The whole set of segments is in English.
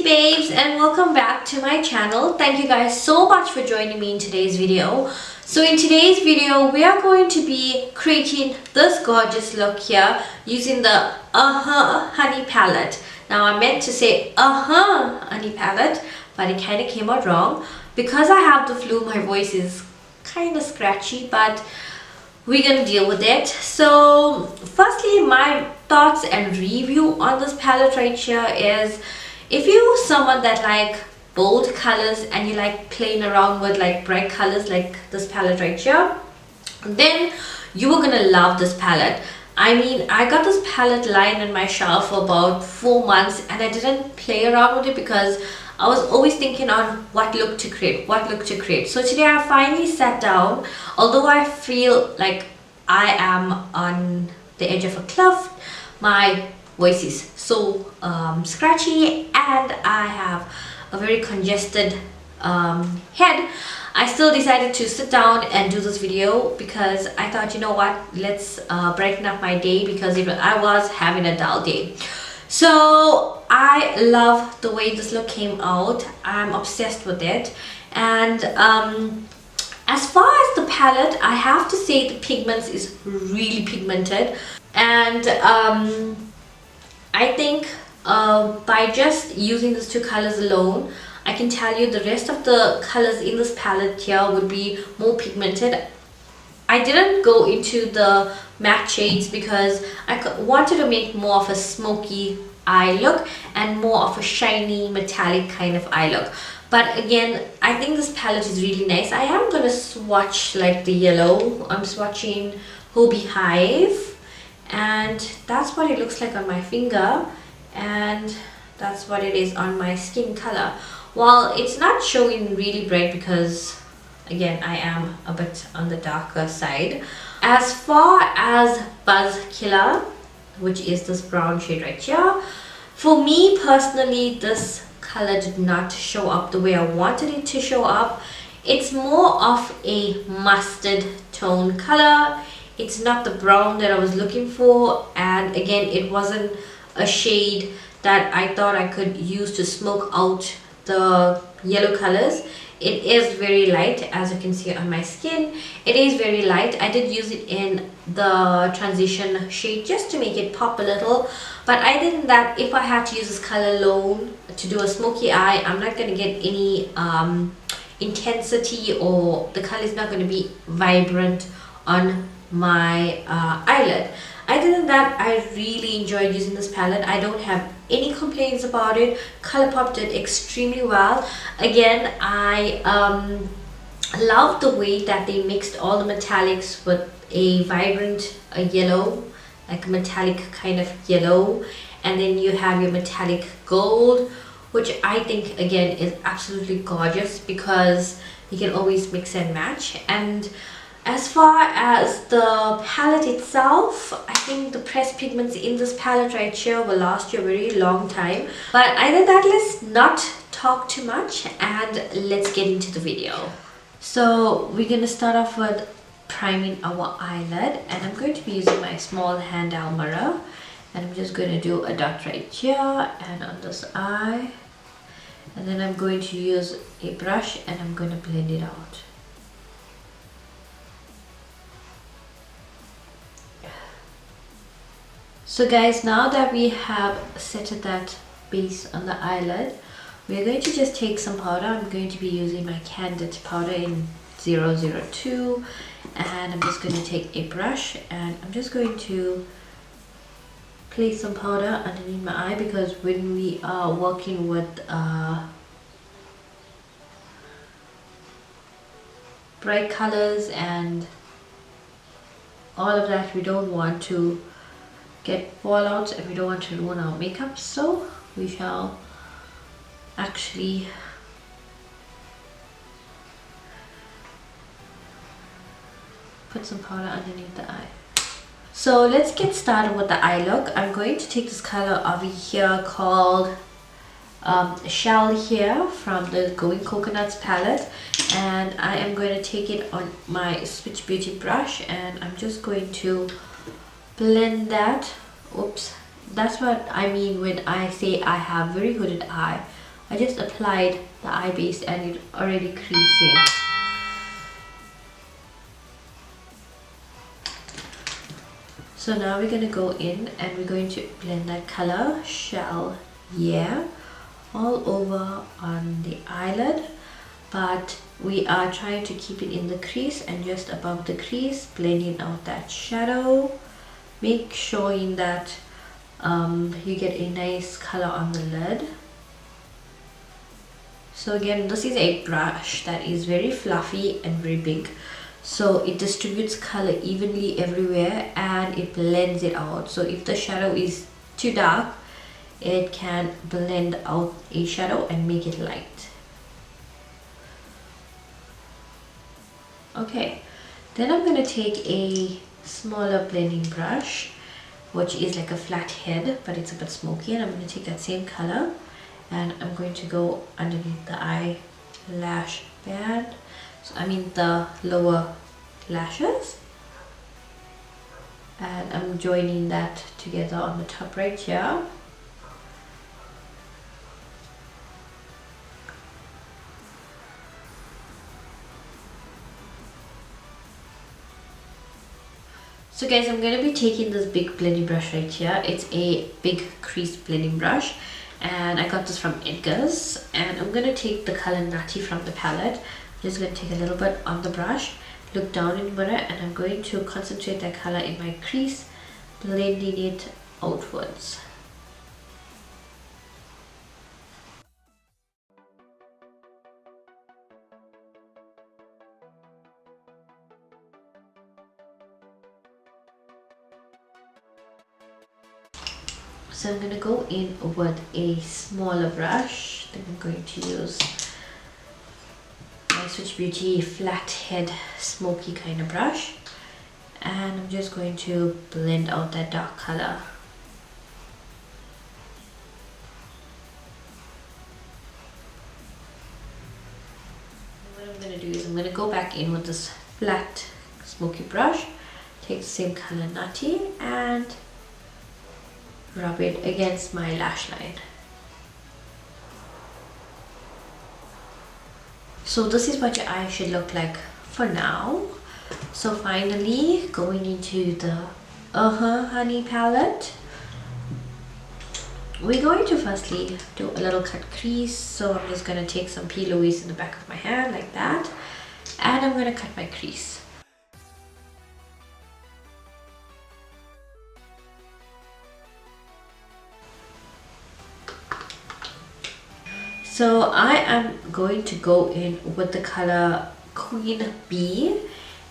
beauty babes, and welcome back to my channel. Thank you guys so much for joining me in today's video. So in today's video we are going to be creating this gorgeous look here using the Honey palette. Now I meant to say Honey palette, but it kind of came out wrong. Because I have the flu, my voice is kind of scratchy, but we're gonna deal with it. So firstly, my thoughts and review on this palette right here is, if you're someone that like bold colors and you like playing around with like bright colors like this palette right here, then you are gonna love this palette. I mean, I got this palette lying in my shelf for about 4 months and I didn't play around with it because I was always thinking on what look to create, So today I finally sat down. Although I feel like I am on the edge of a cliff, my voice is so scratchy and I have a very congested head. I still decided to sit down and do this video because I thought, you know what, let's brighten up my day, because I was having a dull day. So I love the way this look came out. I'm obsessed with it. And as far as the palette, I have to say the pigments is really pigmented. And I think by just using these two colors alone, I can tell you the rest of the colors in this palette here would be more pigmented. I didn't go into the matte shades because I wanted to make more of a smoky eye look and more of a shiny metallic kind of eye look. But again, I think this palette is really nice. I am going to swatch like the yellow. I'm swatching Hobie Hive, and that's what it looks like on my finger, and that's what it is on my skin color. While it's not showing really bright because again, I am a bit on the darker side. As far as Buzz Killer, which is this brown shade right here, for me personally, this color did not show up the way I wanted it to show up. It's more of a mustard tone color. It's not the brown that I was looking for, and again, it wasn't a shade that I thought I could use to smoke out the yellow colors. It is very light, as you can see on my skin. It is very light. I did use it in the transition shade just to make it pop a little, but I think that if I had to use this color alone to do a smoky eye, I'm not going to get any intensity, or the color is not going to be vibrant on my eyelid. Other than that, I really enjoyed using this palette. I don't have any complaints about it. Colourpop did extremely well. Again, I love the way that they mixed all the metallics with a vibrant yellow, like a metallic kind of yellow, and then you have your metallic gold, which I think again is absolutely gorgeous because you can always mix and match. And as far as the palette itself, I think the pressed pigments in this palette right here will last you a very long time. But other than that, let's not talk too much and let's get into the video. So we're going to start off with priming our eyelid, and I'm going to be using my small handheld mirror, and I'm just going to do a dot right here and on this eye, and then I'm going to use a brush and I'm going to blend it out. So guys, now that we have set that base on the eyelid, we're going to just take some powder. I'm going to be using my Candid powder in 002, and I'm just going to take a brush and I'm just going to place some powder underneath my eye, because when we are working with bright colors and all of that, we don't want to get fallouts and we don't want to ruin our makeup, so we shall actually put some powder underneath the eye. So let's get started with the eye look. I'm going to take this color over here called Shell here from the Going Coconuts palette, and I am going to take it on my Switch Beauty brush and I'm just going to blend that. Oops, that's what I mean when I say I have very hooded eye. I just applied the eye base and it already creasing. So now we're going to go in and we're going to blend that color Shell Yeah all over on the eyelid, but we are trying to keep it in the crease and just above the crease, blending out that shadow. Make sure that you get a nice color on the lid. So again, this is a brush that is very fluffy and very big, so it distributes color evenly everywhere and it blends it out. So if the shadow is too dark, it can blend out a shadow and make it light. Okay, then I'm going to take a smaller blending brush, which is like a flat head but it's a bit smoky, and I'm going to take that same color and I'm going to go underneath the eyelash band, so I mean the lower lashes, and I'm joining that together on the top right here. So guys, I'm going to be taking this big blending brush right here. It's a big crease blending brush and I got this from Edgar's, and I'm going to take the color Nutty from the palette. I'm just going to take a little bit on the brush, look down in the mirror, and I'm going to concentrate that color in my crease, blending it outwards. So I'm going to go in with a smaller brush. Then I'm going to use my Switch Beauty flathead smoky kind of brush, and I'm just going to blend out that dark color. And what I'm going to do is I'm going to go back in with this flat smoky brush, take the same color Nutty and rub it against my lash line. So this is what your eye should look like for now. So finally going into the Honey palette, we're going to firstly do a little cut crease. So I'm just going to take some P. Louise in the back of my hand like that, and I'm going to cut my crease. So I am going to go in with the color Queen Bee,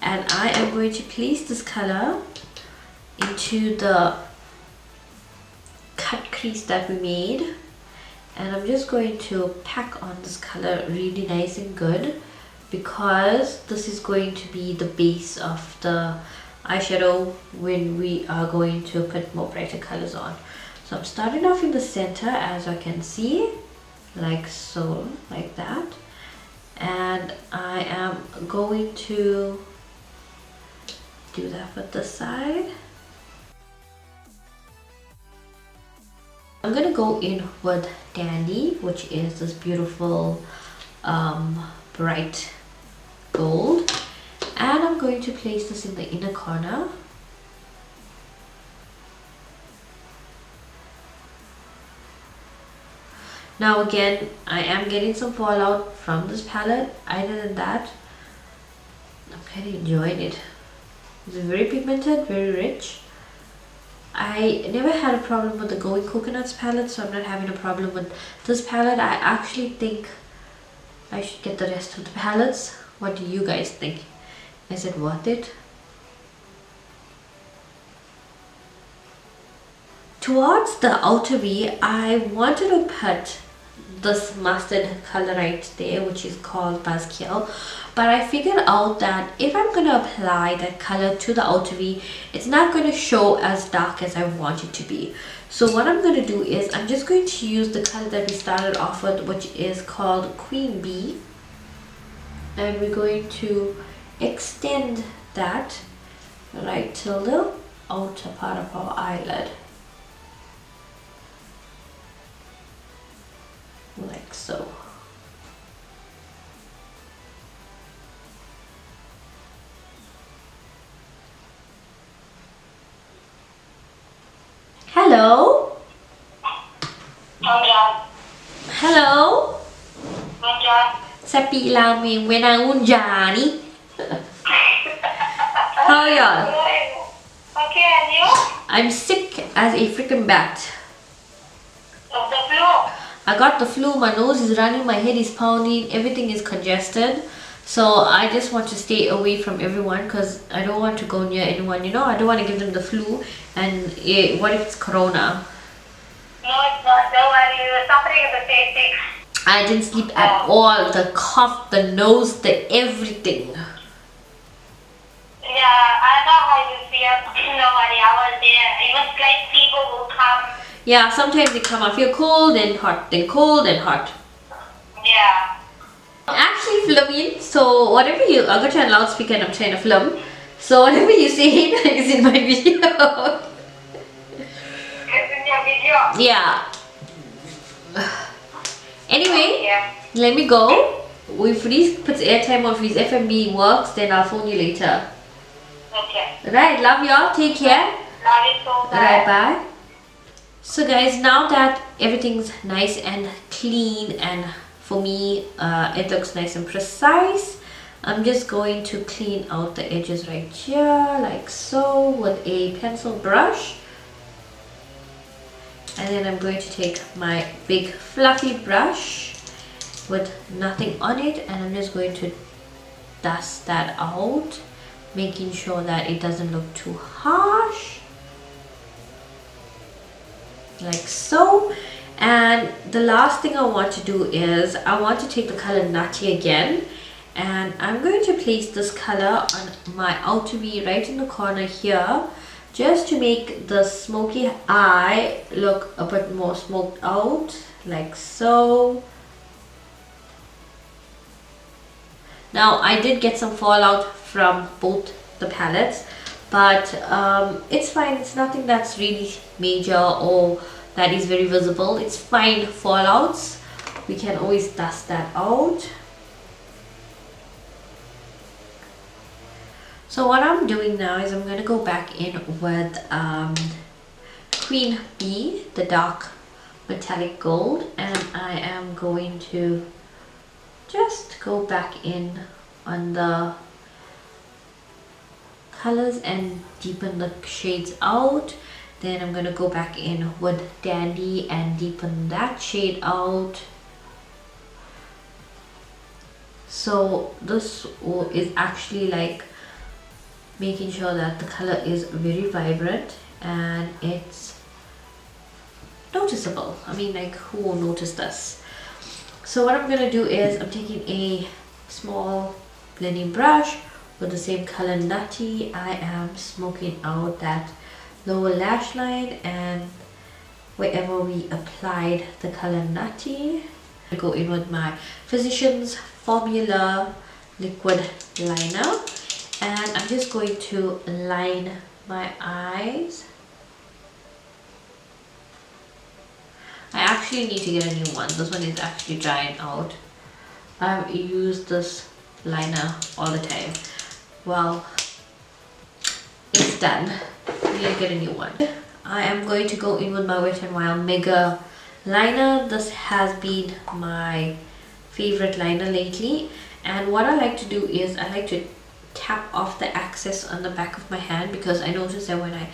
and I am going to place this color into the cut crease that we made, and I'm just going to pack on this color really nice and good, because this is going to be the base of the eyeshadow when we are going to put more brighter colors on. So I'm starting off in the center, as I can see, like so, like that, and I am going to do that with the side. I'm gonna go in with Dandy, which is this beautiful bright gold, and I'm going to place this in the inner corner. Now again, I am getting some fallout from this palette. Other than that, I'm kind of enjoying it. It's very pigmented, very rich. I never had a problem with the Going Coconuts palette, so I'm not having a problem with this palette. I actually think I should get the rest of the palettes. What do you guys think? Is it worth it? Towards the outer V, I wanted to put this mustard color right there, which is called Buzzkill, but I figured out that if I'm going to apply that color to the outer V, it's not going to show as dark as I want it to be. So what I'm going to do is I'm just going to use the color that we started off with, which is called Queen Bee, and we're going to extend that right till the outer part of our eyelid, like so. Hello? Hello? Sapi laming wenang unjani. How are y'all? Okay, and you? I'm sick as a freaking bat. Of the flu? I got the flu, my nose is running, my head is pounding, everything is congested. So I just want to stay away from everyone because I don't want to go near anyone, you know. I don't want to give them the flu and what if it's corona? No, it's not. Don't worry. You're suffering at the same thing. I didn't sleep at all. The cough, the nose, the everything. Yeah, I know how you feel. Don't worry, I was there. Even slight fever will come. Yeah, sometimes they come. I feel cold and hot, then cold and hot. Yeah. I'm actually filming, so whatever you, I got you on loudspeaker and I'm trying to film. So whatever you say is in my video. It's in your video. Yeah. Anyway, Yeah. let me go. If this puts airtime or if his FMB works, then I'll phone you later. Okay. Right, love y'all. Take care. Love you so much. Right, bye. So guys, now that everything's nice and clean and for me it looks nice and precise, I'm just going to clean out the edges right here like so with a pencil brush. And then I'm going to take my big fluffy brush with nothing on it and I'm just going to dust that out, making sure that it doesn't look too harsh. Like so. And the last thing I want to do is I want to take the color Nutty again and I'm going to place this color on my outer V right in the corner here, just to make the smoky eye look a bit more smoked out, like so. Now I did get some fallout from both the palettes, but it's fine. It's nothing that's really major or that is very visible. It's fine fallouts. We can always dust that out. So what I'm doing now is I'm going to go back in with Queen Bee, the dark metallic gold, and I am going to just go back in on the colors and deepen the shades out. Then I'm going to go back in with Dandy and deepen that shade out. So this is actually like making sure that the color is very vibrant and it's noticeable. I mean, like, who will notice this? So what I'm going to do is I'm taking a small blending brush with the same color Nutty. I am smoking out that lower lash line and wherever we applied the color Nutty. I go in with my Physicians Formula liquid liner and I'm just going to line my eyes. I actually need to get a new one. This one is actually drying out. I've used this liner all the time. Well, it's done. I need to get a new one. I am going to go in with my Wet n Wild Mega liner. This has been my favorite liner lately, and what I like to do is I like to tap off the excess on the back of my hand, because I notice that when I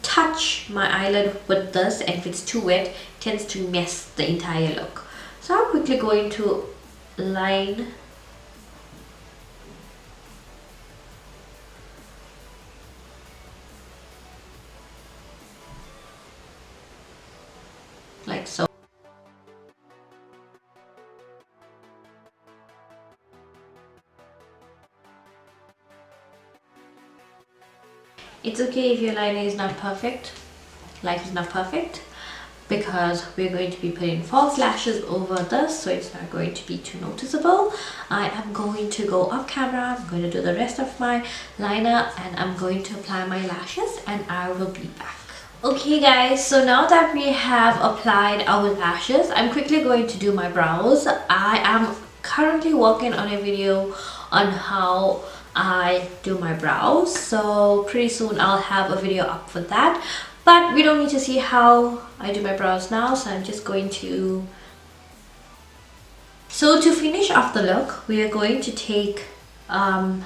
touch my eyelid with this and if it's too wet, it tends to mess the entire look. So I'm quickly going to line like so. It's okay if your liner is not perfect. Life is not perfect, because we're going to be putting false lashes over this, so it's not going to be too noticeable. I am going to go off camera. I'm going to do the rest of my liner and I'm going to apply my lashes and I will be back. Okay guys, so now that we have applied our lashes, I'm quickly going to do my brows. I am currently working on a video on how I do my brows, so pretty soon I'll have a video up for that. But we don't need to see how I do my brows now, so I'm just going to... So to finish off the look, we are going to take, I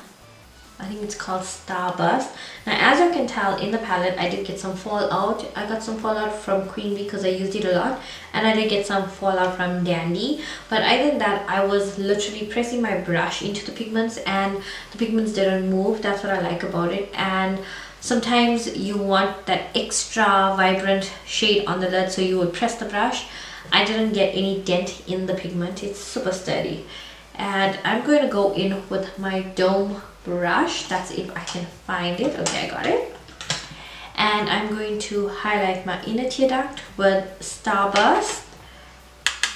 think it's called Starburst. Now as you can tell in the palette, I did get some fallout. I got some fallout from Queen because I used it a lot, and I did get some fallout from Dandy. But other than that, I was literally pressing my brush into the pigments and the pigments didn't move. That's what I like about it. And sometimes you want that extra vibrant shade on the lid, so you would press the brush. I didn't get any dent in the pigment. It's super sturdy. And I'm going to go in with my dome brush. That's if I can find it. Okay, I got it. And I'm going to highlight my inner tear duct with Starburst.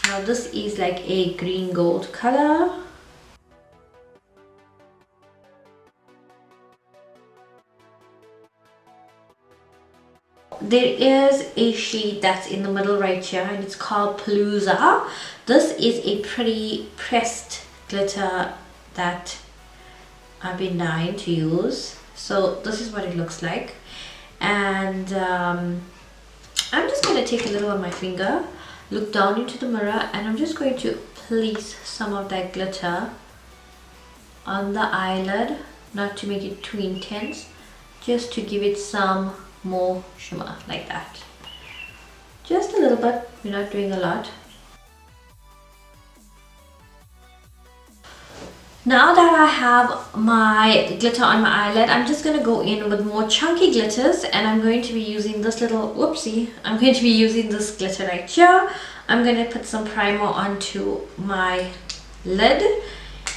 Now this is like a green gold color. There is a shade that's in the middle right here, and it's called Palooza. This is a pretty pressed glitter that I've been dying to use. So this is what it looks like. And I'm just going to take a little on my finger, look down into the mirror, and I'm just going to place some of that glitter on the eyelid, not to make it too intense, just to give it some more shimmer, like that. Just a little bit, we're not doing a lot. Now that I have my glitter on my eyelid, I'm just going to go in with more chunky glitters, and I'm going to be using this little, whoopsie, I'm going to be using this glitter right here. I'm going to put some primer onto my lid,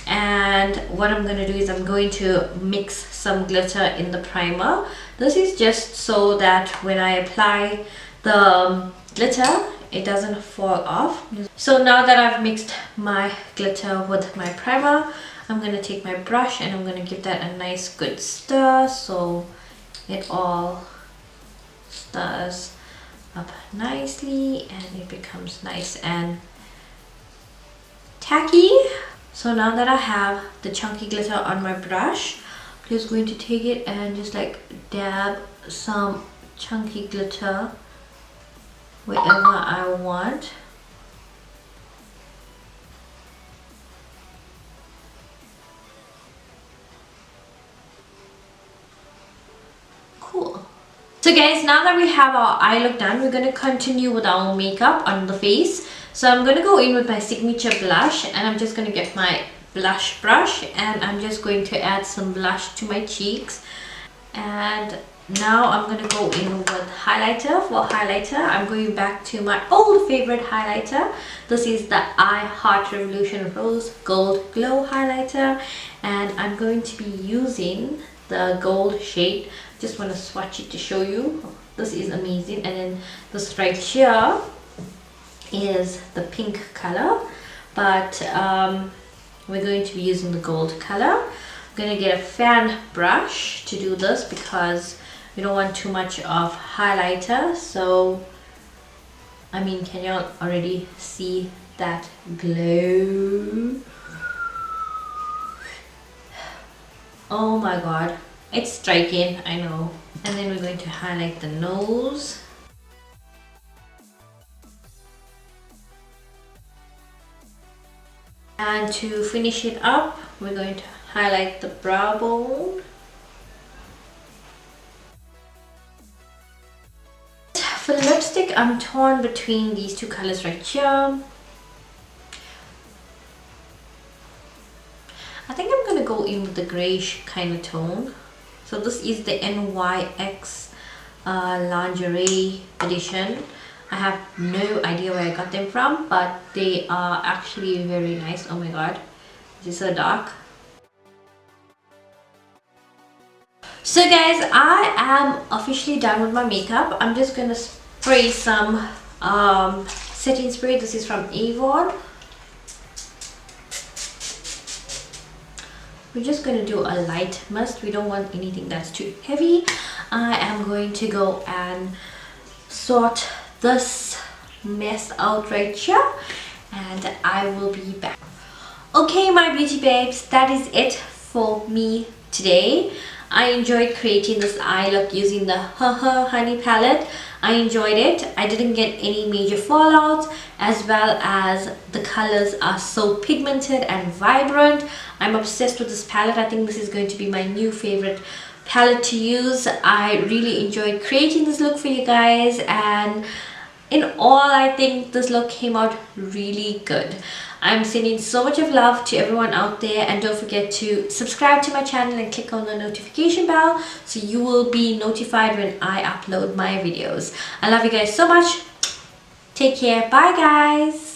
and what I'm going to do is I'm going to mix some glitter in the primer. This is just so that when I apply the glitter, it doesn't fall off. So now that I've mixed my glitter with my primer, I'm going to take my brush and I'm going to give that a nice good stir so it all stirs up nicely and it becomes nice and tacky. So now that I have the chunky glitter on my brush, I'm just going to take it and just like dab some chunky glitter wherever I want. Cool. So guys, now that we have our eye look done, we're going to continue with our makeup on the face. So I'm going to go in with my signature blush, and I'm just going to get my blush brush and I'm just going to add some blush to my cheeks. And now I'm going to go in with highlighter. For highlighter, I'm going back to my old favorite highlighter. This is the I Heart Revolution Rose Gold Glow highlighter, and I'm going to be using the gold shade. Just want to swatch it to show you. This is amazing. And then this right here is the pink color, but we're going to be using the gold color. I'm going to get a fan brush to do this because we don't want too much of highlighter. So I mean, can you already see that glow? Oh my god, it's striking, I know. And then we're going to highlight the nose. And to finish it up, we're going to highlight the brow bone. For lipstick, I'm torn between these two colors right here. I think I'm gonna go in with the grayish kind of tone. So this is the NYX lingerie edition. I have no idea where I got them from, but they are actually very nice. Oh my god, this is so dark. So guys, I am officially done with my makeup. I'm just gonna spray some setting spray. This is from Avon. We're just going to do a light mist. We don't want anything that's too heavy. I am going to go and sort this mess out right here, and I will be back. Okay, my beauty babes, that is it for me today. I enjoyed creating this eye look using the Honey palette. I enjoyed it. I didn't get any major fallouts, as well as the colors are so pigmented and vibrant. I'm obsessed with this palette. I think this is going to be my new favorite palette to use. I really enjoyed creating this look for you guys, and in all, I think this look came out really good. I'm sending so much of love to everyone out there, and don't forget to subscribe to my channel and click on the notification bell so you will be notified when I upload my videos. I love you guys so much. Take care. Bye guys.